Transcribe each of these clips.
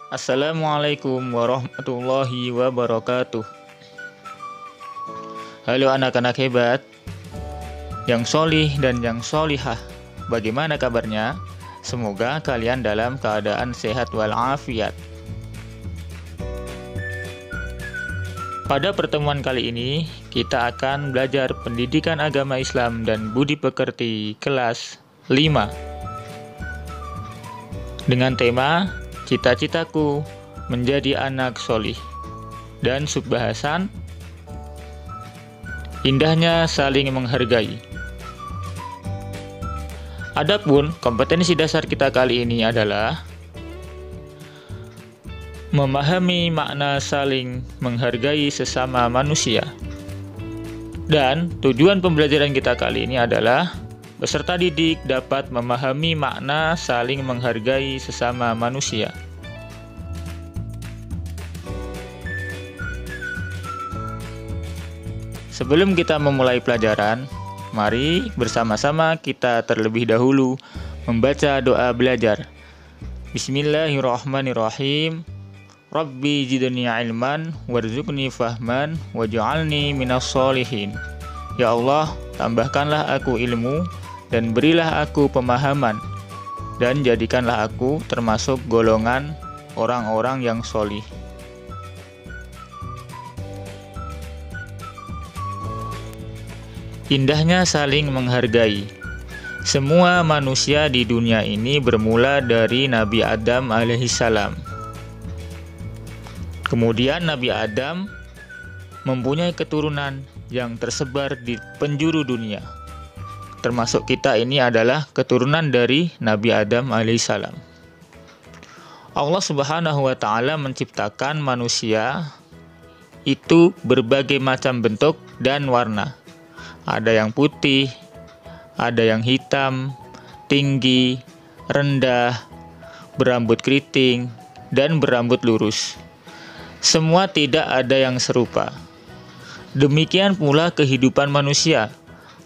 Assalamualaikum warahmatullahi wabarakatuh. Halo anak-anak hebat, yang solih dan yang solihah, bagaimana kabarnya? Semoga kalian dalam keadaan sehat walafiat. Pada pertemuan kali ini, kita akan belajar pendidikan agama Islam dan budi pekerti kelas 5 dengan tema Cita-citaku menjadi anak solih, dan subbahasan indahnya saling menghargai. Adapun kompetensi dasar kita kali ini adalah memahami makna saling menghargai sesama manusia. Dan tujuan pembelajaran kita kali ini adalah peserta didik dapat memahami makna saling menghargai sesama manusia. Sebelum kita memulai pelajaran, mari bersama-sama kita terlebih dahulu membaca doa belajar. Bismillahirrahmanirrahim. Rabbi zidni ilman warzuqni fahman waj'alni minas sholihin. Ya Allah, tambahkanlah aku ilmu dan berilah aku pemahaman, dan jadikanlah aku termasuk golongan orang-orang yang solih. Indahnya saling menghargai. Semua manusia di dunia ini bermula dari Nabi Adam alaihissalam. Kemudian Nabi Adam mempunyai keturunan yang tersebar di penjuru dunia. Termasuk kita ini adalah keturunan dari Nabi Adam alaihissalam. Allah Subhanahu wa ta'ala menciptakan manusia itu berbagai macam bentuk dan warna. Ada yang putih, ada yang hitam, tinggi, rendah, berambut keriting, dan berambut lurus. Semua tidak ada yang serupa. Demikian pula kehidupan manusia.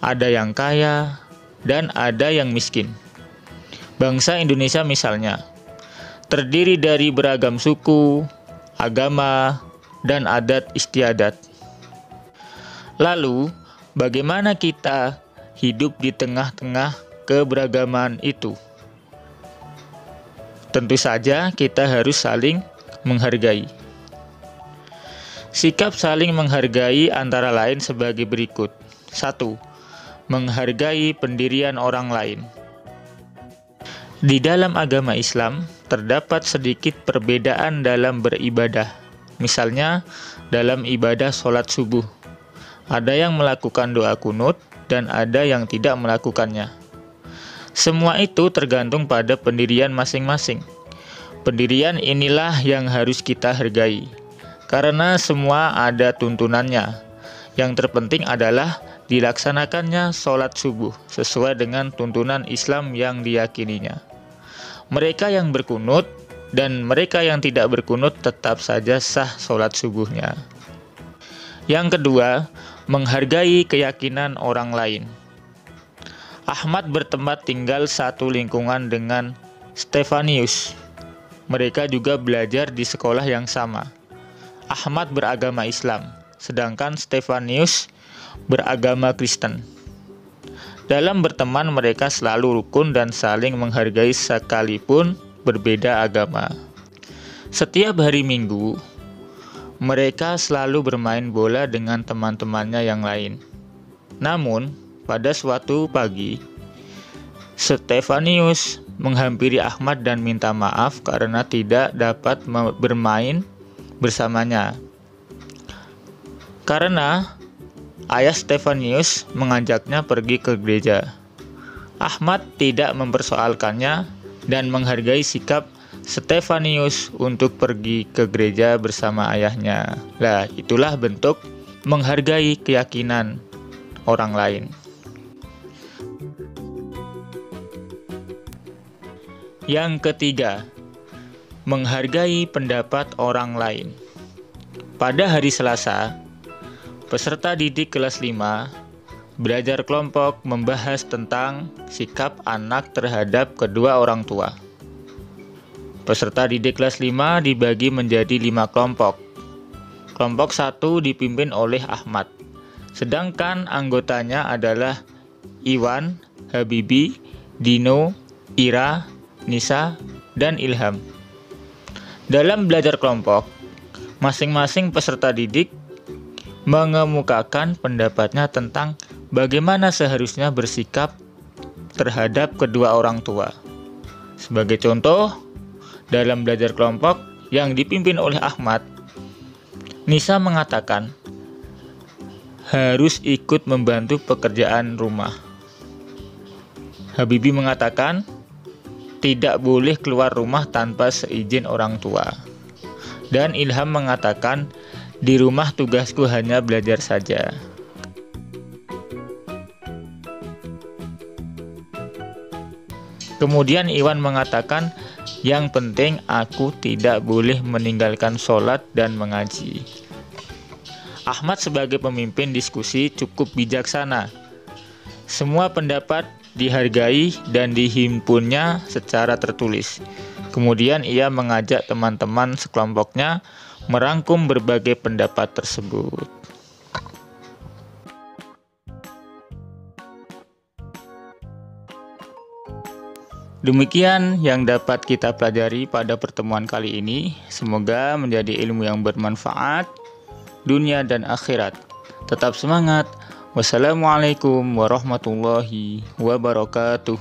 Ada yang kaya dan ada yang miskin. Bangsa Indonesia misalnya, terdiri dari beragam suku, agama, dan adat istiadat. Lalu, bagaimana kita hidup di tengah-tengah keberagaman itu? Tentu saja kita harus saling menghargai. Sikap saling menghargai antara lain sebagai berikut. 1. Menghargai pendirian orang lain. Di dalam agama Islam, terdapat sedikit perbedaan dalam beribadah. Misalnya, dalam ibadah sholat subuh. Ada yang melakukan doa kunut, dan ada yang tidak melakukannya. Semua itu tergantung pada pendirian masing-masing. Pendirian inilah yang harus kita hargai, karena semua ada tuntunannya. Yang terpenting adalah dilaksanakannya sholat subuh sesuai dengan tuntunan Islam yang diyakininya. Mereka yang berkunut dan mereka yang tidak berkunut tetap saja sah sholat subuhnya. Yang kedua, menghargai keyakinan orang lain. Ahmad bertempat tinggal satu lingkungan dengan Stefanius. Mereka juga belajar di sekolah yang sama. Ahmad beragama Islam, sedangkan Stefanius beragama Kristen. Dalam berteman mereka selalu rukun dan saling menghargai sekalipun berbeda agama. Setiap hari Minggu, mereka selalu bermain bola dengan teman-temannya yang lain. Namun, pada suatu pagi, Stefanius menghampiri Ahmad dan minta maaf karena tidak dapat bermain bersamanya. Karena ayah Stefanius mengajaknya pergi ke gereja. Ahmad tidak mempersoalkannya dan menghargai sikap Stefanius untuk pergi ke gereja bersama ayahnya. Lah, itulah bentuk menghargai keyakinan orang lain. Yang ketiga, menghargai pendapat orang lain. Pada hari Selasa, peserta didik kelas 5 belajar kelompok membahas tentang sikap anak terhadap kedua orang tua. Peserta didik kelas 5 dibagi menjadi 5 kelompok. Kelompok 1 dipimpin oleh Ahmad, sedangkan anggotanya adalah Iwan, Habibi, Dino, Ira, Nisa, dan Ilham. Dalam belajar kelompok, masing-masing peserta didik mengemukakan pendapatnya tentang bagaimana seharusnya bersikap terhadap kedua orang tua. Sebagai contoh, dalam belajar kelompok yang dipimpin oleh Ahmad, Nisa mengatakan harus ikut membantu pekerjaan rumah. Habibi mengatakan tidak boleh keluar rumah tanpa seizin orang tua. Dan Ilham mengatakan di rumah tugasku hanya belajar saja. Kemudian Iwan mengatakan yang penting aku tidak boleh meninggalkan sholat dan mengaji. Ahmad sebagai pemimpin diskusi cukup bijaksana. Semua pendapat dihargai dan dihimpunnya secara tertulis. Kemudian ia mengajak teman-teman sekelompoknya merangkum berbagai pendapat tersebut. Demikian yang dapat kita pelajari pada pertemuan kali ini. Semoga menjadi ilmu yang bermanfaat dunia dan akhirat. Tetap semangat. Wassalamualaikum warahmatullahi wabarakatuh.